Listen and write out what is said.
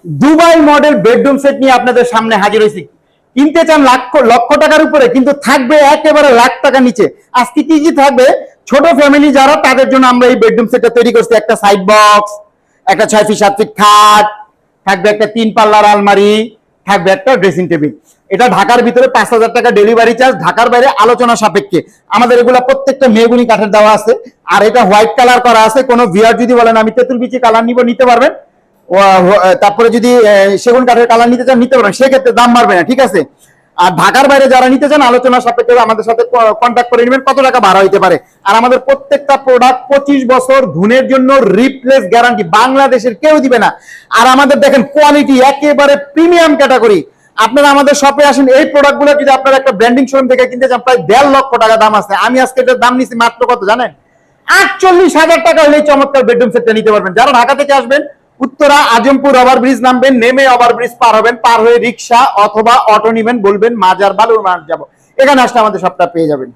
Dubai model bedroom set নিয়ে আপনাদের সামনে হাজির হয়েছি। কিনতে চান লক্ষ টাকার উপরে, কিন্তু থাকবে একেবারে লাখ টাকা নিচে। আজকে কি কি থাকবে, ছোট ফ্যামিলি যারা তাদের জন্য আমরা এই বেডরুম সেটটা তৈরি করছি। একটা সাইড বক্স, একটা 6 ফিট 7 ফিট খাট থাকবে, একটা 3 পাল্লার আলমারি থাকবে, একটা ড্রেসিং টেবিল। এটা ঢাকার ভিতরে 5,000 টাকা ডেলিভারি চার্জ, ঢাকার বাইরে আলোচনা সাপেক্ষে। আমাদের এগুলা প্রত্যেকটা মেহগুনি কাঠের দেওয়া আছে, আর এটা হোয়াইট কালার করা আছে। কোনো ভিউয়ার যদি বলেন আমি তেঁতুল বিচি কালার নিব, নিতে পারবেন। তারপরে যদি সেগুন কাঠের কালার নিতে চান নিতে পারবেন, সেক্ষেত্রে দাম বাড়বে না, ঠিক আছে। আর ঢাকার বাইরে যারা নিতে চান আলোচনা সাপেক্ষে আমাদের সাথে কন্ট্যাক্ট করে নেবেন, কত টাকা ভাড়া হইতে পারে। আর আমাদের প্রত্যেকটা প্রোডাক্ট 25 বছর ধুনের জন্য রিপ্লেস গ্যারান্টি, বাংলাদেশের কেউ দিবে না। আর আমাদের দেখেন কোয়ালিটি একেবারে প্রিমিয়াম ক্যাটাগরি। আপনারা আমাদের শপে আসেন, এই প্রোডাক্টগুলো যদি আপনারা একটা ব্র্যান্ডিং শোরুম থেকে কিনতে চান প্রায় 1.5 লক্ষ টাকা দাম আছে। আমি আজকে এটার দাম নিচ্ছি মাত্র কত জানেন, 48,000 টাকা হলেই চমৎকার বেডরুম সেটটা নিতে পারবেন। যারা ঢাকা থেকে আসবেন, উত্তরা আজমপুর ওভারব্রিজ নামবেন, নেমে ওভারব্রিজ পার হবেন, পার হয়ে রিক্সা অথবা অটো নিবেন, বলবেন মাজার বালুর মাঠ যাবো, এখানে আসলে আমাদের সবটা পেয়ে যাবেন।